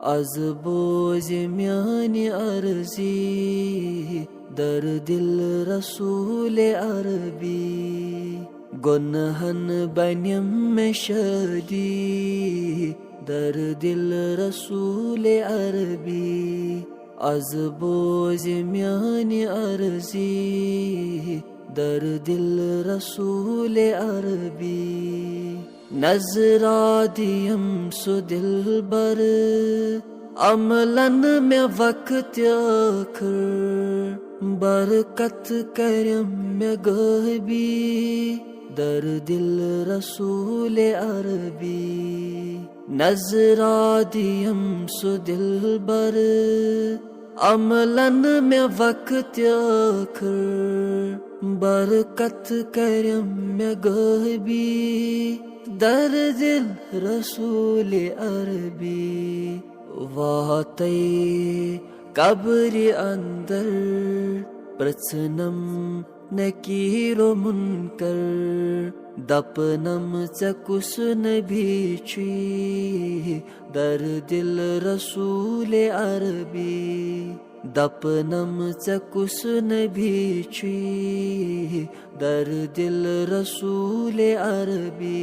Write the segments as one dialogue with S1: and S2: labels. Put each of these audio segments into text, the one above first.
S1: Az boz miani arzi dar dil Rasul Arabi Gonhan banim में शदी dar dil Rasul Arabi Az boz miani arzi dar dil Rasul Arabi नजरा दियम सो दिल बर अमलन में वक्त आखर बरकत करम में गहबी दर दिल रसूल अरबी नजरा दियम सो दिल बर अमलन में वक्त आखर बरकत करम में गहबी दर दिल रसूल अरबी वाते कब्र अंदर प्रचनम नकीरो मुनकर दपनम चकुस नभीची दर दिल रसूल अरबी दपनम चकुस नभीची दर दिल रसूल अरबी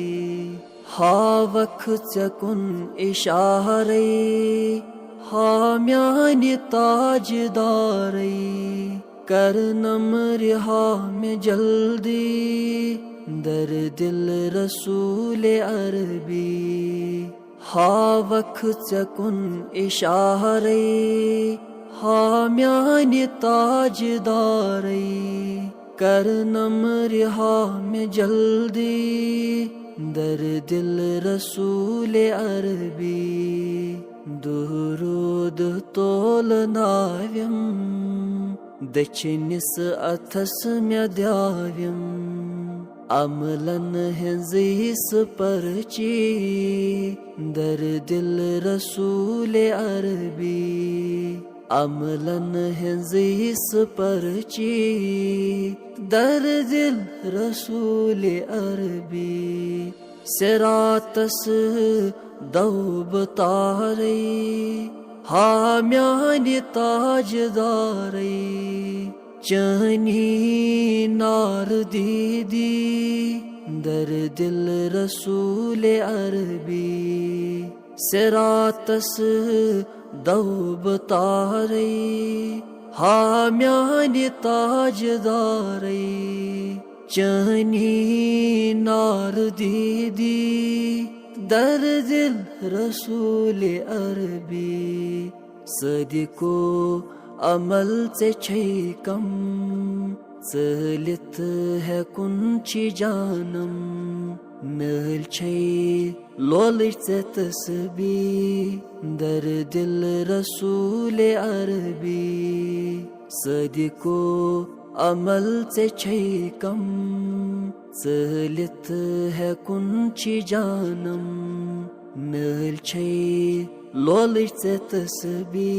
S1: हावख चकुन इशारे हाम्यानि ताजदारे करनम रिहा में जल्दी दर दिल रसूल अरबी हावख चकुन इशारे हाम्यानि ताजदारे करनम रिहा में जल्दी दर दिल रसूल अरबी दुरूद तोल नाव्यम दचिनिस अथस में द्याव्यम अमलन हंजीस परची दर दिल रसूल अरबी अमलन हंजीस परची दर दिल रसूल अरबी सिरातस दौब तारे हाम्यानि ताजदारे चनी नार दीदी दर दिल रसूल अरबी सिरातस दौब तारे हाम्यानि ताजदारे चनी नार दीदी दर दिल रसूल अरबी सदिको अमल से छै कम चलित है कुंची जानम नल छै लोल से तस्बी दर दिल रसूल अरबी सदिको अमल से छै कम चलित है कुंची जानम नल छै लोल से तस्बी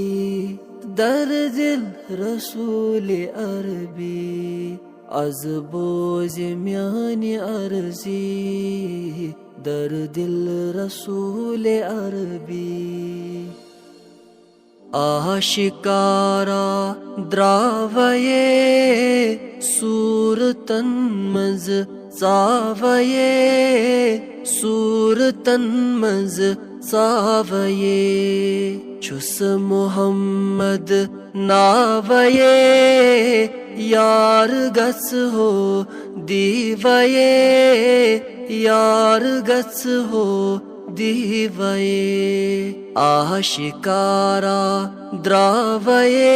S1: दर दिल रसूल अरबी az boz miani arzi dar dil Rasul Arabi आशिकारा द्रावये सूरतन मज सावये सूरतन मज सावये छुस मोहम्मद नावये यार गस हो दीवये यार गस हो दीवये आशिकारा द्रावये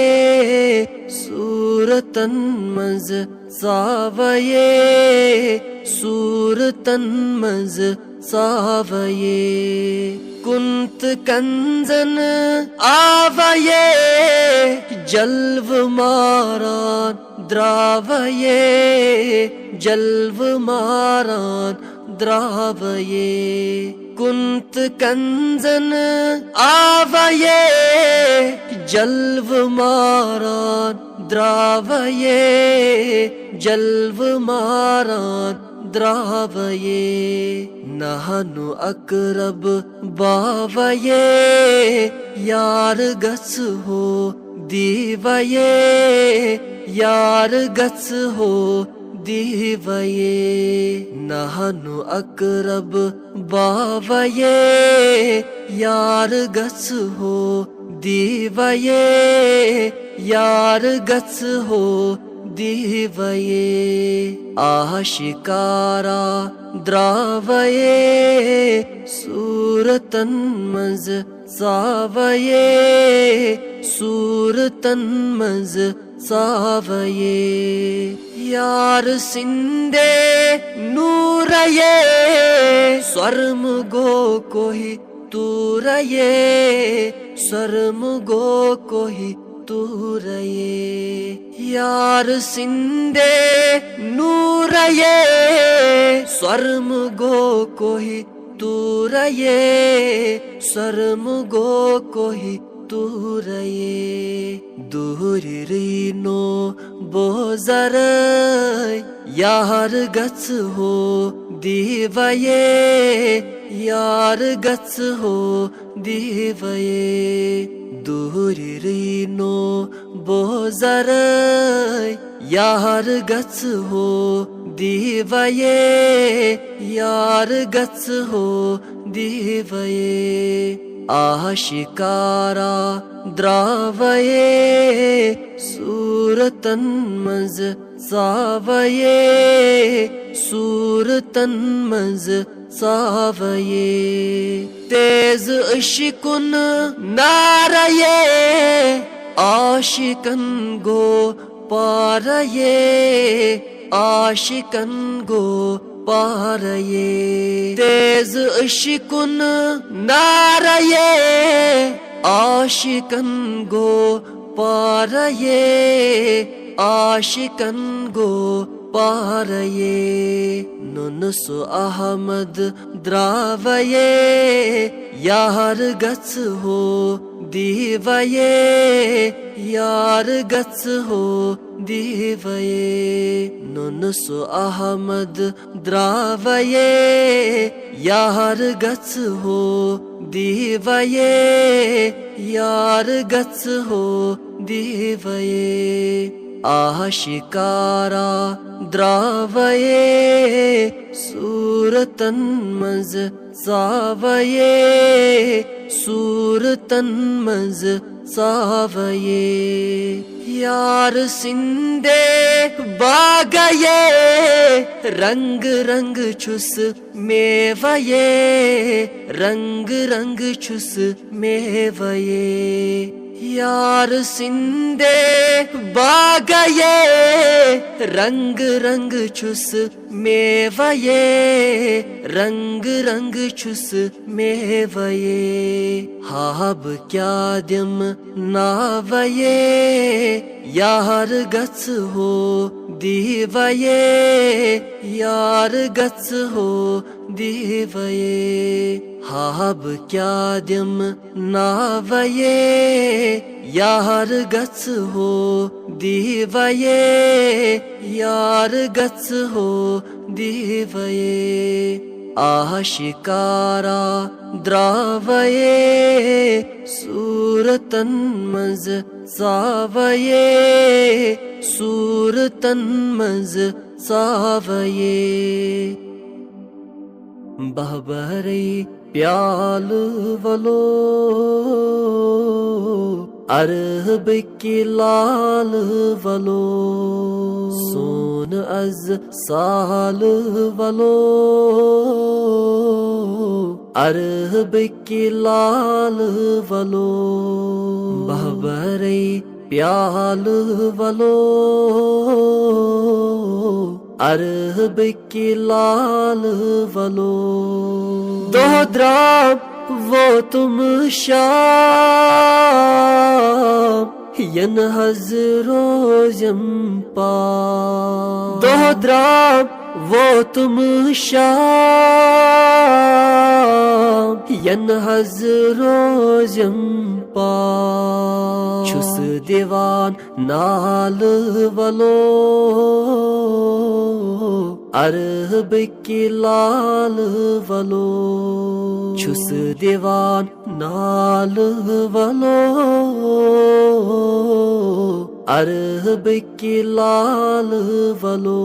S1: सूरतन मज सावये सूरतन मज सावये कुंत कंजन आवये जल्व मारान द्रावये जल्व मारान द्रावये कुंत कंजन आवये जल्व मारान द्रावये जल्व मारान द्रावये नहनु अकरब बावये यार गच हो दीवये यार गच हो दीवये नहनु अकरब बावये यार गच हो दीवये यार गच हो दीवये आशिकारा द्रावये सूरतन मज सावये सूरतन मज सावये यार सिंधे नूरये स्वरम गो कोही तूरये स्वरम गो कोही तूरये यार सिंधे नूरये स्वरम गो कोही तूरये स्वरम गो कोही तूरये दूर रीनो बोजर यार गच हो दीवये यार गच हो दीवये दूर रीनो बोजर यार गच हो दीवये यार गच हो दीवये आशिकारा द्रावये सूरतन मज सावये सूरतन मज सावये तेज इश्कुन नारये आशिकन गो पारये आशिकन गो पारये तेज इश्कुन नारये आशिकन गो पारये आशिकन गो पारये नुनसु अहमद द्रावये यार गच हो दीवये यार गच हो दीवये नुनसु अहमद द्रावये यार गच हो दीवये यार गच हो दीवये आशिकारा द्रावये सूरतन मज सावये सूरतन मज सावये यार सिंधे बागये रंग रंग छुस मेवये रंग रंग छुस मेवये यार सिंधे बागये रंग रंग छुस मेवये रंग रंग छुस मेवये हाब क्या दिम नावये यार गच हो दीवये यार गच हो दीवये हाब क्या दिम नावये यार गच हो दीवये यार गच हो दीवये आशिकारा द्रावये सूरतन मज सावये सूरतन मज सावये बहबरे प्याल वलो अरब की लाल वलो सोन अज साल वलो अरब की लाल वलो बहबरे प्याल वलो अरब की लाल वलो दोहद्राम वो तुम शाम यन हजरोजम पा दोहद्राम वो तुम शाम यन हजरोजम पा छुस दीवान नाल वलो अरब के लाल वलो छुस दीवान नाल वलो अरब के लाल वलो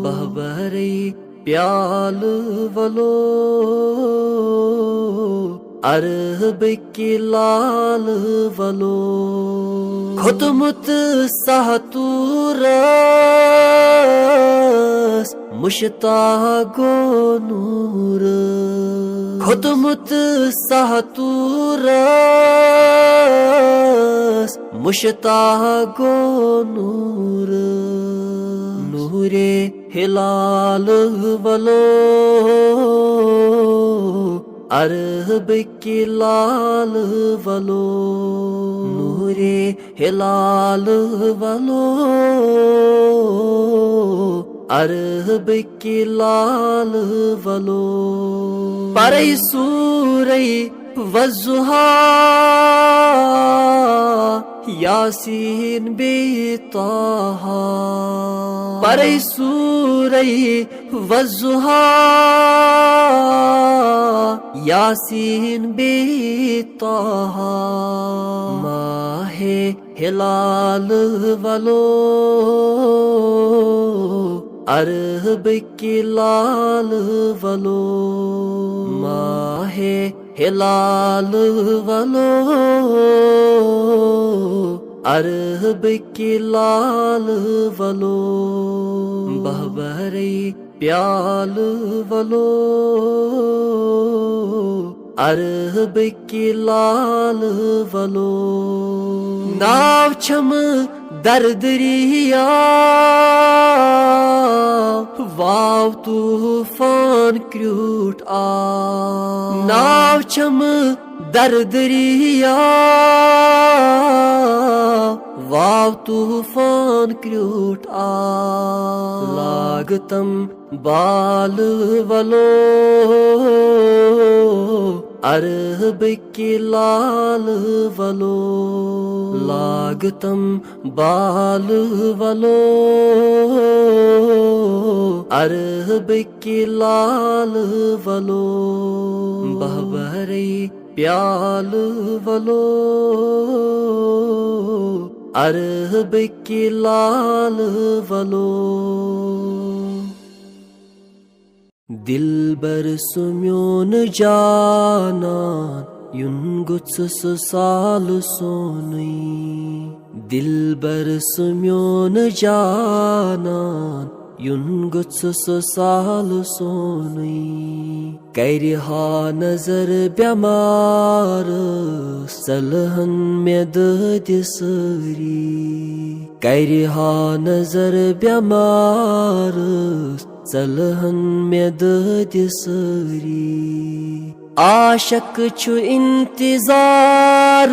S1: बहबरे प्याल वलो अरब के लाल वलो खुदमुत सहतूरस मुश्तागो नूर खुदमुत सहतूरस मुश्तागो नूर नूरे हिलाल वलो अरब के लाल वलो नूरे हिलाल वलो अरब के लाल वलो परै सूरै वज़ुहा यासीन बेताहा परै सूरै वज़ुहा यासीन बेताहा माहे हिलाल वलो अरब के लाल वलो माहे हिलाल वलो अरब के लाल वलो बहबरे प्याल वलो अरब के लाल वलो नाव छम दरदरिया वाव तूफान क्रूट आ नाव छम दरदरिया वाव तूफान क्रूट आ लागतम बाल वलो अरब के लाल वलो लागतम बाल वलो अरब के लाल वलो बहबरे प्याल वलो अरब के लाल वलो दिलबर सुम्योन जानान युन गुत्स साल सोनुई दिलबर सुम्योन जानान युन गुत्स साल सोनुई कैरिहा नजर ब्यमार सलहन में दसरी कैरिहा नजर ब्यमार सलहन में दसरी आशक छु इंतजार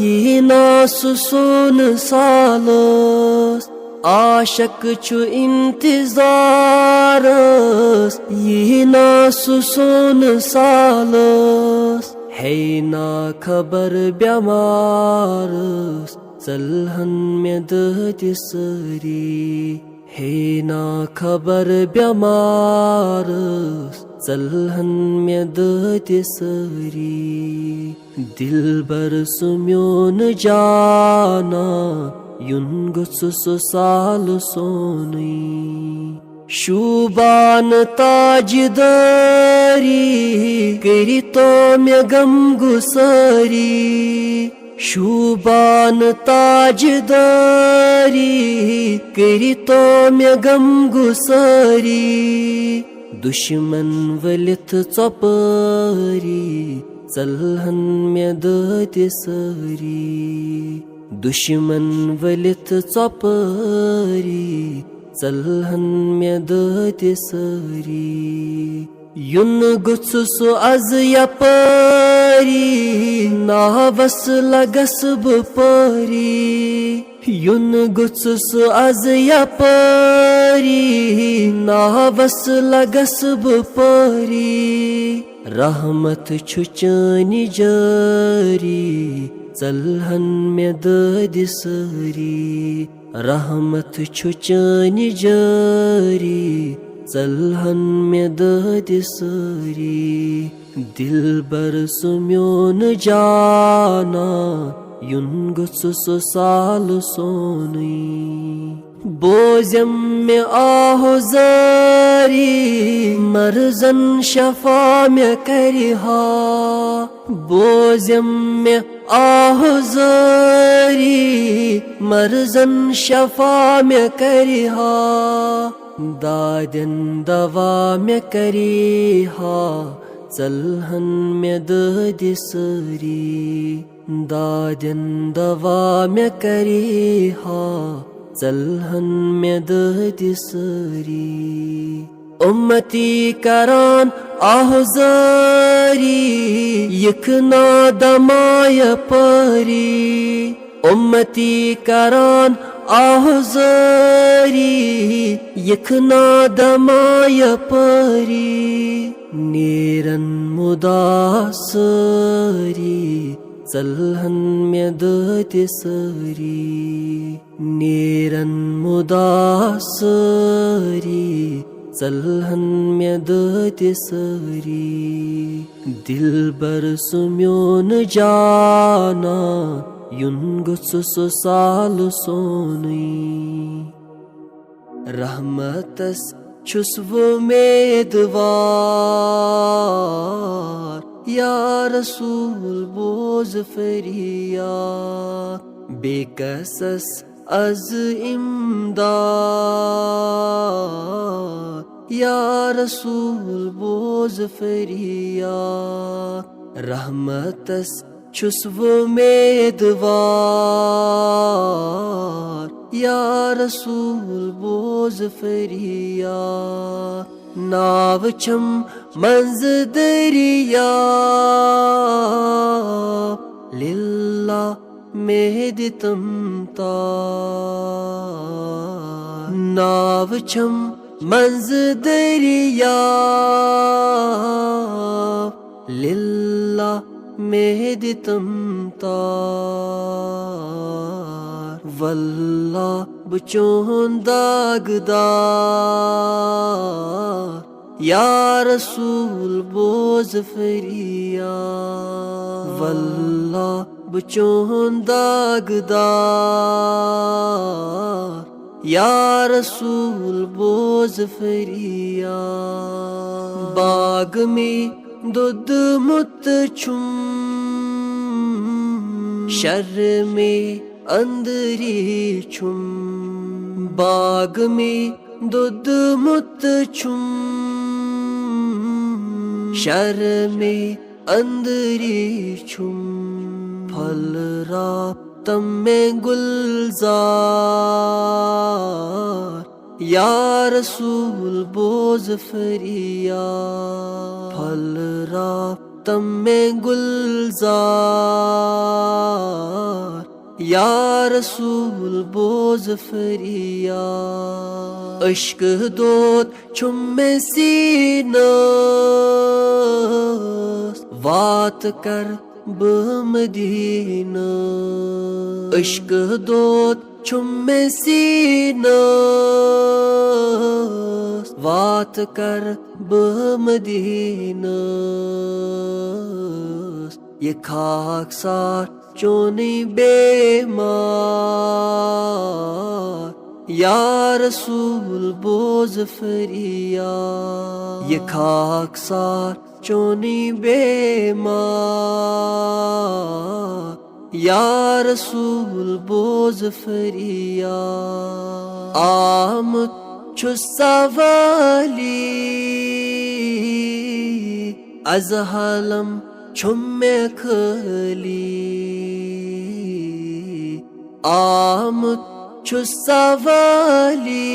S1: ये नासुन सालस आशक छु इंतजार ये नासुन सालस है ना खबर ब्यमार सलहन में दसरी है ना खबर ब्यमार सलहन में दसरी दिलबर सुम्योन जाना युन गुत्स साल सोनुई शूबान ताजदारी करी तो में गम गुसारी शूबान ताजदारी करी तो में गम गुसारी दुश्मन वलित चपरी सलहन में दसरी दुश्मन वलित चपरी सलहन में दसरी युन गुत्स अज यपरी नावस लगस बपरी युन गुत्स अज यपरी नावस लगस बपरी रहमत छु चानि जारी ژَلہن مےٚ دٲدِ سٲری رحمت چھُ چانہِ جٲری ژَلہن مےٚ دٲدِ سٲری دِلبر سُہ میون جانا یُن گوٚژھ سُہ سالہٕ سونٕے بوزٮ۪م مےٚ آہو زٲری مرزن شفا مےٚ کرِ ہا بوزٮ۪م مےٚ آہو زٲری مرزن شفا مےٚ کرِ ہا دادٮ۪ن دوا مےٚ کرِ ہا ژَلہن مےٚ دٲدِ سٲری دادٮ۪ن دوا مےٚ کرِ ہا ژَلہن مےٚ دٲدِ سٲری اُمتی کران آہو زٲری یِکھ نادما یپٲری اُمتی کران آہو زٲری یِکھ نادما یپٲری نیرن مُدا سٲری ژَلہن مےٚ دٲدِ سٲری نیرن مُدا سٲری ژَلہن مےٚ دٲدِ سٲری دِلبر سُہ میون جانا یُن گوٚژھ سُہ سالہٕ سونٕے رحمتس چھُس وۄمیدوار یا رسول بوز فریاد بیکسس از امداد یا رسول بوز فریاد رحمتس چھُس وۄمیدوار یا رسول بوز فریاد ناو چھم منٛزٕ دٔریاب لِلہ مےٚ دِتم تار ناو چھم منٛزٕ دٔریاب لِلہ مےٚ دِتم تار واللہ بہٕ چون داغدار یا رسول بوز فریاد واللہ بہٕ چون داغدار یا رسول بوز فریاد باغ میں دوٚدمُت چھُم شرمے أنٛدری چھُم باغ میں دوٚدمُت چھُم شرمے أنٛدری چھُم پھٔلراو تم میں گُلزار یا رسول بوز فریاد پھٔلراو تم میں گُلزار یا رسول بوز فریاد اشکہٕ دود چھُم مےٚ سیٖنس وات کر بہٕ مدیٖنہٕ اشکہٕ دود چھُم مےٚ سیٖنس وات کر بہٕ مدیٖنس یہِ خاکسار چونٕے بیمار یا رسول بوز فریاد یہِ خاکسار چونٕے بیمار یا رسول بوز فریاد آمُت چھُ سوالی از حالم چھُم مےٚ خٲلی آمُت چھُ سوالی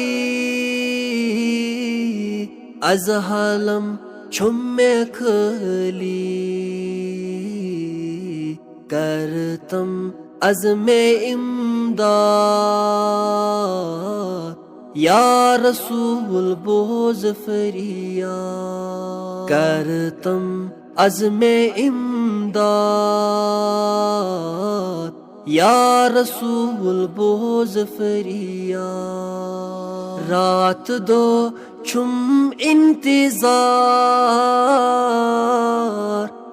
S1: از حالم چھُم مےٚ خٲلی کرتم از مےٚ امداد یا رسول بوز فریاد کرتم از مےٚ امداد या रसूल बोझ फरियाद। रात दो छुम इंतजार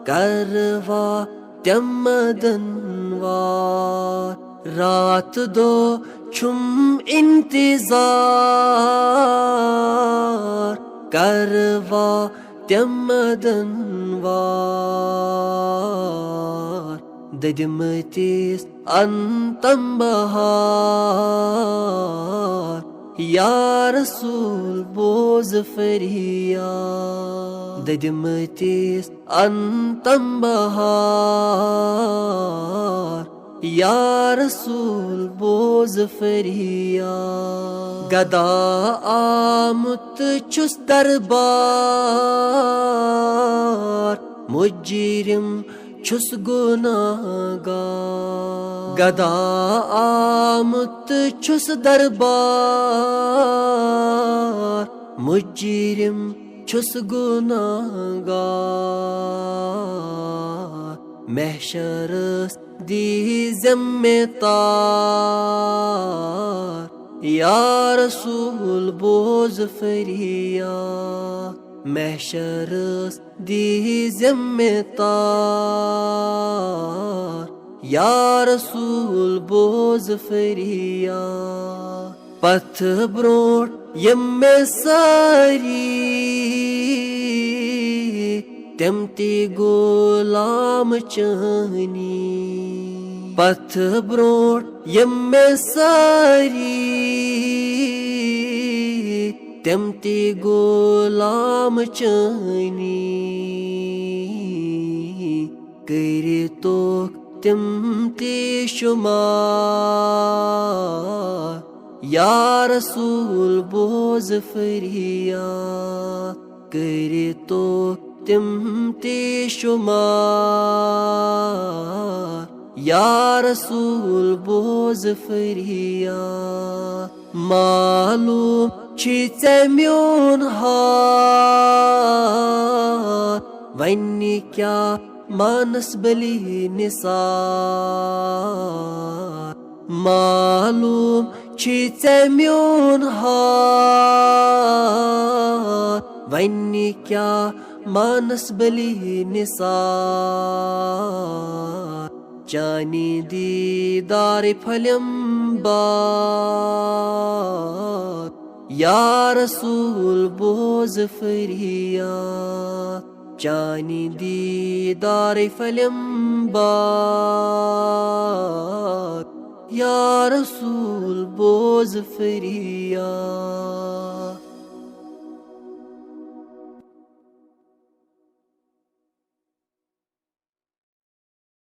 S1: करवा त्यमदनवार। रात दो छुम इंतजार करवा त्यमदनवार। ददिमतिस अंतम बहार या रसूल बोझ फरियाद। ददिमतिस अंतम बहार या रसूल बोझ फरियाद। गदा आमुत छुस दरबार मुजरिम छुस गुनाहगार। गदा आमुत छुस दरबार मुजरिम छुस गुनाहगार। महशरस दी ज़िम्मेदार या रसूल बोझ फरियाद। महशरस दी ज़िम्मेदार या रसूल बोझ फरियाद। पथ ब्रोट यम्मे सारी तमती गुलाम चहनी। पथ ब्रोट यम्मे सारी तमती गुलाम चहनी। करे तो तमती शुमार या रसूल बोझ फरियाद। करे तो तमती शुमार या रसूल बोझ फरियाद। मालूम छी ज़े हाल वन्नी क्या मानस बली निसार। मालूम छी ज़े हाल वन्नी क्या मानस बली निसार। चानी दीदार फलम बार या रसूल बोझ फरियाद। चानी दीदार फलम बार या रसूल बोझ फरियाद।